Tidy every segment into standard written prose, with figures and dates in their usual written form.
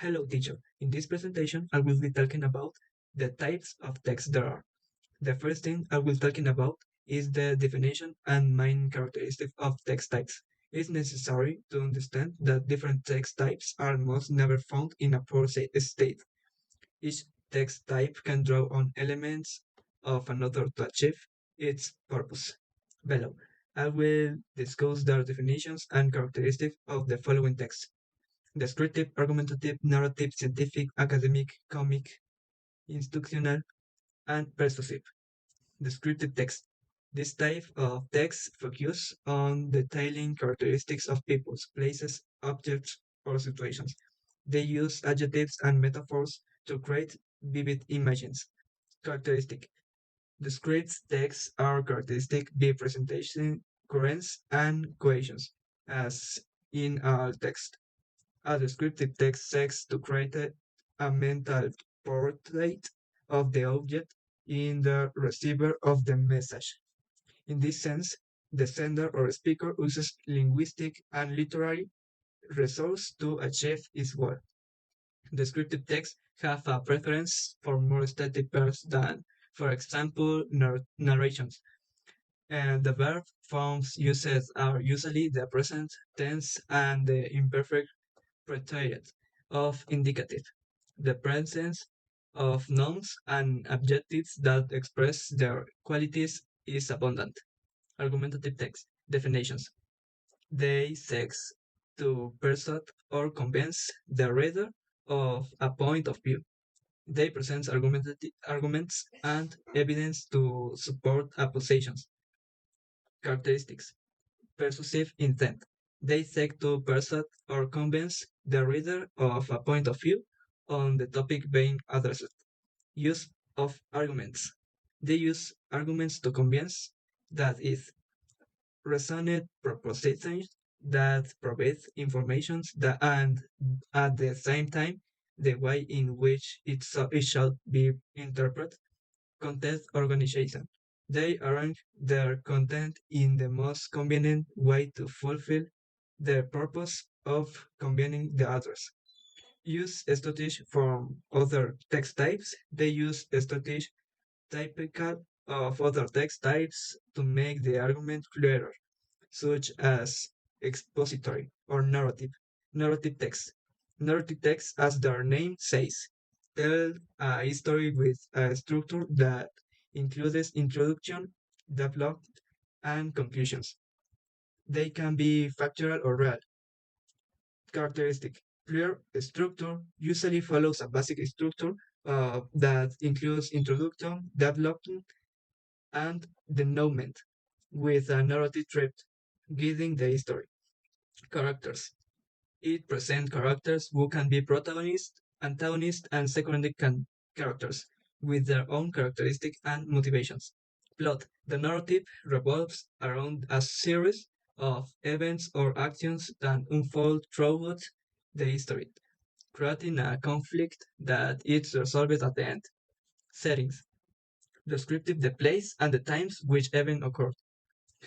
Hello teacher, in this presentation I will be talking about the types of text there are. The first thing I will talking about is the definition and main characteristic of text types. It's necessary to understand that different text types are most never found in a pure state. Each text type can draw on elements of another to achieve its purpose. Below, I will discuss their definitions and characteristics of the following texts: descriptive, argumentative, narrative, scientific, academic, comic, instructional, and persuasive. Descriptive text. This type of text focuses on detailing characteristics of peoples, places, objects, or situations. They use adjectives and metaphors to create vivid images. Characteristic. Descriptive texts are characteristic by presentation, coherence, and cohesions, as in all text. A descriptive text seeks to create a mental portrait of the object in the receiver of the message. In this sense, the sender or speaker uses linguistic and literary resources to achieve its goal. Descriptive texts have a preference for more static verbs than, for example, narrations. And the verb forms used are usually the present tense and the imperfect preteritus of indicative, the presence of nouns and adjectives that express their qualities is abundant. Argumentative text definitions. They seek to persuade or convince the reader of a point of view. They present arguments and evidence to support accusations. Characteristics. Persuasive intent. They seek to persuade or convince the reader of a point of view on the topic being addressed. Use of arguments. They use arguments to convince, that is, resonant propositions that provide information that, and at the same time the way in which it shall be interpreted. Content organization. They arrange their content in the most convenient way to fulfill the purpose of combining the others. Use strategy from other text types. They use strategy typical of other text types to make the argument clearer, such as expository or narrative. Narrative text. Narrative text, as their name says, tell a history with a structure that includes introduction, development, and conclusions. They can be factual or real. Characteristic. Clear structure usually follows a basic structure that includes introduction, development, and denouement, with a narrative thread guiding the history. Characters. It presents characters who can be protagonist, antagonist, and secondary characters with their own characteristics and motivations. Plot. The narrative revolves around a series of events or actions that unfold throughout the history, creating a conflict that is resolved at the end. Settings. Descriptive the place and the times which event occurred,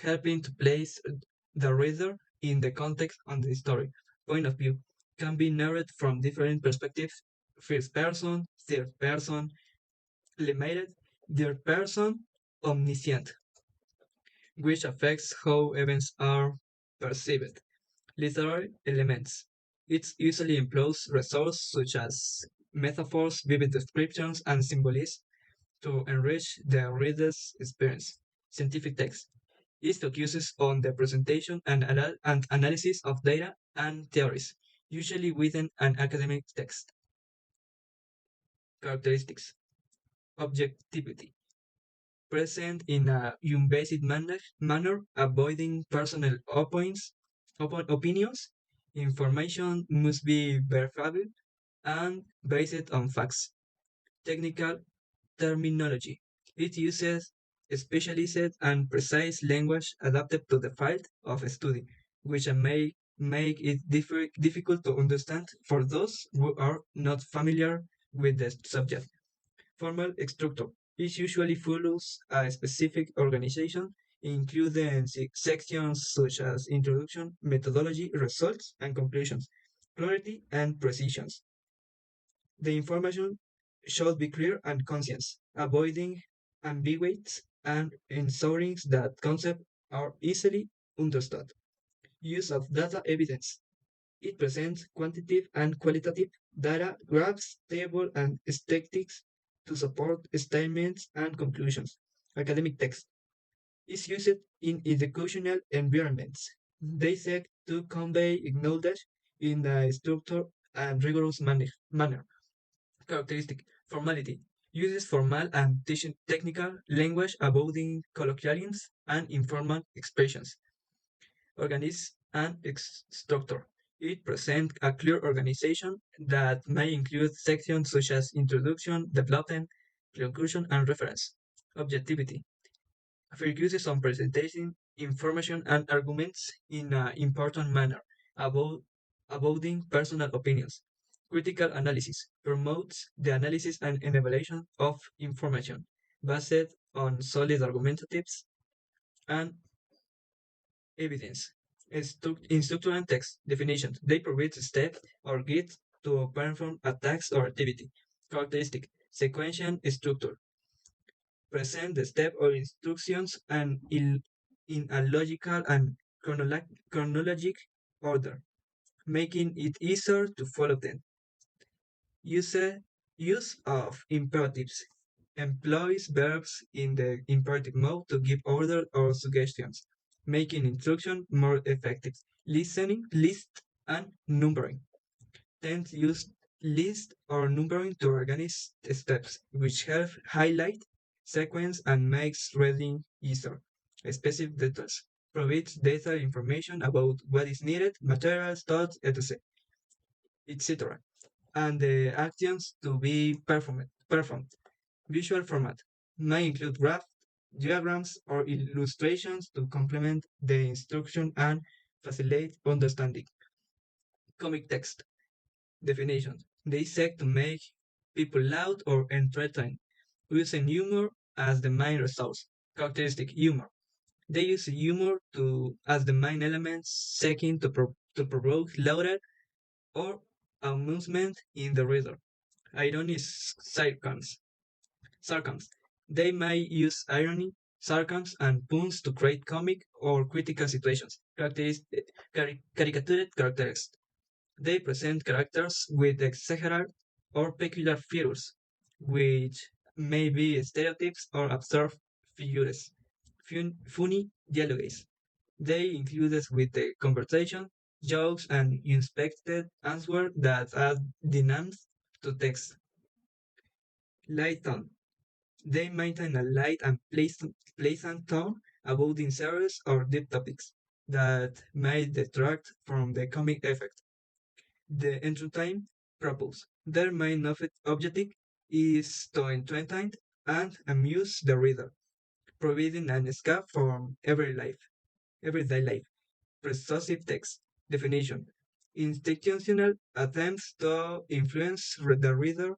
helping to place the reader in the context of the story. Point of view can be narrated from different perspectives: first person, third person, limited, third person, omniscient, which affects how events are perceived. Literary elements. It usually employs resources such as metaphors, vivid descriptions, and symbolism to enrich the reader's experience. Scientific text. It focuses on the presentation and analysis of data and theories, usually within an academic text. Characteristics. Objectivity. Present in a unbiased manner, avoiding personal opinions. Information must be verifiable and based on facts. Technical terminology. It uses specialized and precise language adapted to the field of study, which may make it difficult to understand for those who are not familiar with the subject. Formal structure. It usually follows a specific organization, including sections such as introduction, methodology, results, and conclusions, clarity, and precision. The information should be clear and conscious, avoiding ambiguities and ensuring that concepts are easily understood. Use of data evidence. It presents quantitative and qualitative data, graphs, tables, and statistics to support statements and conclusions. Academic text is used in educational environments. They seek to convey knowledge in a structured and rigorous manner. Characteristic formality uses formal and technical language avoiding colloquialisms and informal expressions. Organism and structure. It presents a clear organization that may include sections such as introduction, development, conclusion, and reference. Objectivity focuses on presenting information and arguments in an important manner, about avoiding personal opinions. Critical analysis promotes the analysis and evaluation of information based on solid argumentatives and evidence. In structure and text definitions, they provide steps or guides to perform a task or activity. Characteristic sequential structure present the step or instructions and in a logical and chronologic order, making it easier to follow them. Use, use of imperatives employs verbs in the imperative mode to give order or suggestions, making instruction more effective. Listening, list, and numbering. Tends use list or numbering to organize steps, which help highlight sequence and makes reading easier. Specific details provides data information about what is needed, materials, thoughts, etc. And the actions to be performed. Visual format may include graphs, diagrams, or illustrations to complement the instruction and facilitate understanding. Comic text definition. They seek to make people laugh or entertained, using humor as the main resource. Characteristic humor. They use humor as the main element, seeking to provoke laughter or amusement in the reader. Irony is sarcasm. They may use irony, sarcasm, and puns to create comic or critical situations. Caricatured characters. They present characters with exaggerated or peculiar features, which may be stereotypes or absurd figures. Funny dialogues. They include with the conversation, jokes, and unexpected answers that add dynamics to text. Light tone. They maintain a light and pleasant tone, avoiding serious or deep topics that may detract from the comic effect. The entertain purpose. Their main objective is to entertain and amuse the reader, providing an escape from everyday life. Persuasive text definition. Institutional attempts to influence the reader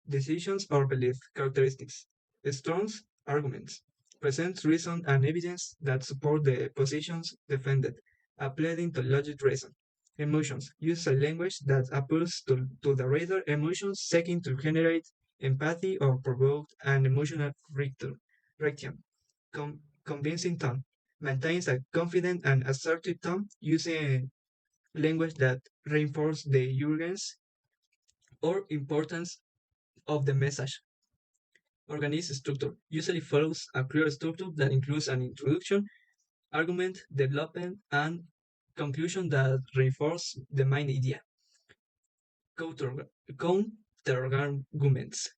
decisions or belief characteristics. Strong arguments presents reason and evidence that support the positions defended, appealing to logic reason. Emotions use a language that appeals to the reader emotions seeking to generate empathy or provoke an emotional reaction. Convincing tone maintains a confident and assertive tone using language that reinforces the urgency or importance of the message. Organized structure usually follows a clear structure that includes an introduction, argument, development, and conclusion that reinforce the main idea. Counter, counterarguments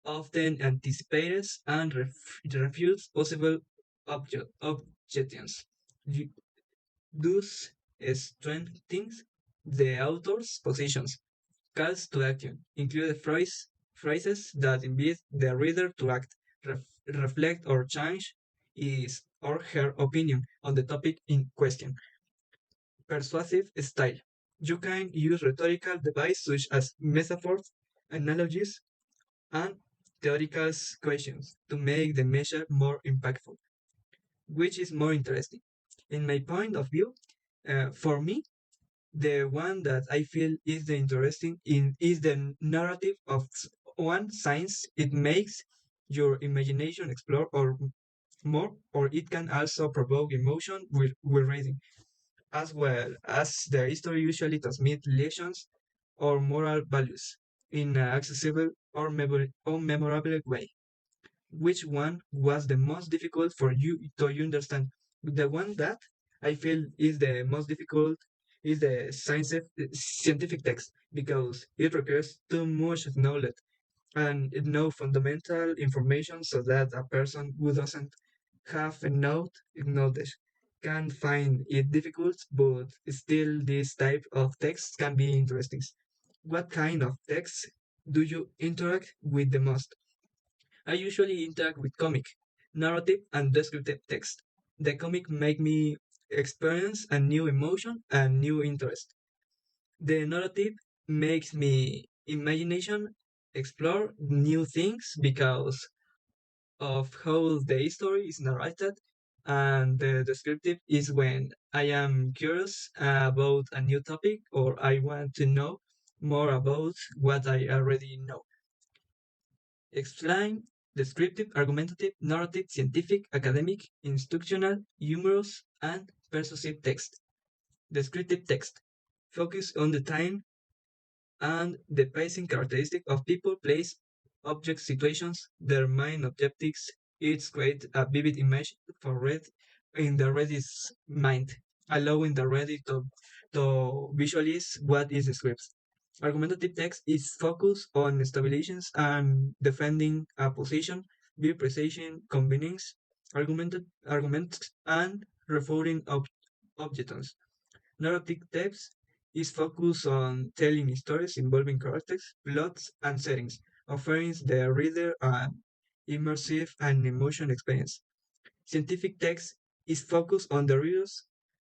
often anticipates and refutes possible objections. Thus strengthens the author's positions. Calls to action include phrases that invite the reader to act, reflect, or change his or her opinion on the topic in question. Persuasive style. You can use rhetorical devices such as metaphors, analogies, and theoretical questions to make the message more impactful. Which is more interesting? In my point of view, for me, The one that I feel is the interesting in is the narrative of one science. It makes your imagination explore or more, or it can also provoke emotion with reading, as well as the history usually transmit lessons or moral values in an accessible or memorable way. Which one was the most difficult for you to understand? The one that I feel is the most difficult is the scientific text because it requires too much knowledge and no fundamental information so that a person who doesn't have enough knowledge can find it difficult, but still this type of text can be interesting. What kind of text do you interact with the most? I usually interact with comic, narrative, and descriptive text. The comic make me experience a new emotion and new interest. The narrative makes me imagination explore new things because of how the story is narrated, and the descriptive is when I am curious about a new topic or I want to know more about what I already know. Explain descriptive, argumentative, narrative, scientific, academic, instructional, humorous, and persuasive text. Descriptive text focus on the time and the pacing characteristic of people, place, objects, situations, their main objectives. It's create a vivid image for read in the reader's mind, allowing the reader to visualize what is the script. Argumentative text is focused on stabilizations and defending a position, be precising convenience, arguments, and refuting objections. Narrative text is focused on telling stories involving characters, plots, and settings, offering the reader an immersive and emotional experience. Scientific text is focused on the readers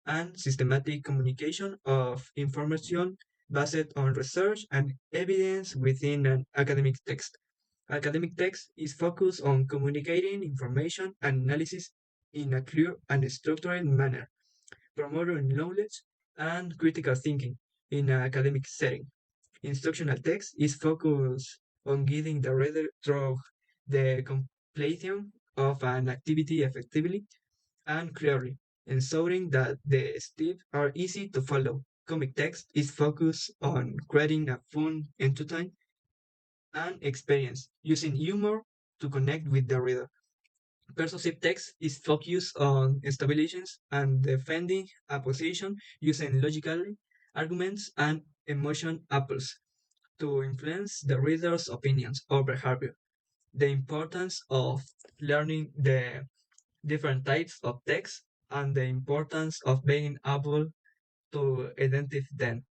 and systematic communication of information based on research and evidence within an academic text. Academic text is focused on communicating information and analysis in a clear and structured manner, promoting knowledge and critical thinking in an academic setting. Instructional text is focused on guiding the reader through the completion of an activity effectively and clearly, ensuring that the steps are easy to follow. Comic text is focused on creating a fun, entertaining, and experience, using humor to connect with the reader. Persuasive text is focused on stabilizations and defending a position using logical arguments and emotion apples to influence the reader's opinions or behavior. The importance of learning the different types of text and the importance of being able to identify them.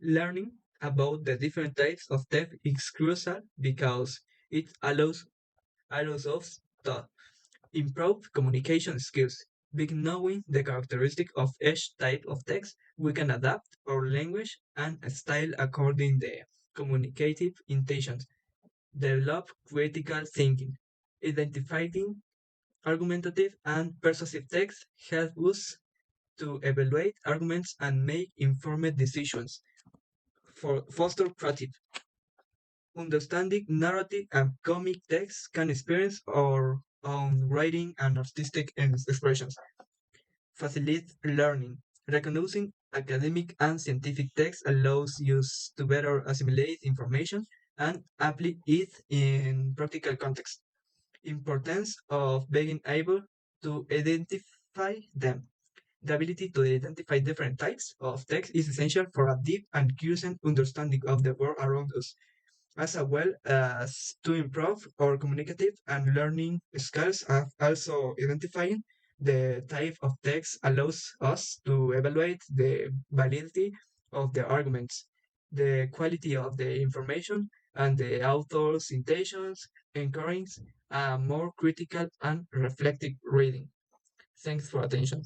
Learning about the different types of text is crucial because it allows us to improve communication skills. By knowing the characteristic of each type of text, we can adapt our language and style according to the communicative intentions. Develop critical thinking. Identifying argumentative and persuasive text help us to evaluate arguments and make informed decisions. For foster creative understanding, narrative and comic text can experience our own writing and artistic expressions. Facilitate learning. Recognizing academic and scientific text allows us to better assimilate information and apply it in practical context. Importance of being able to identify them. The ability to identify different types of text is essential for a deep and curious understanding of the world around us, as well as to improve our communicative and learning skills. Also, identifying the type of text allows us to evaluate the validity of the arguments, the quality of the information, and the author's intentions, encouraging a more critical and reflective reading. Thanks for attention.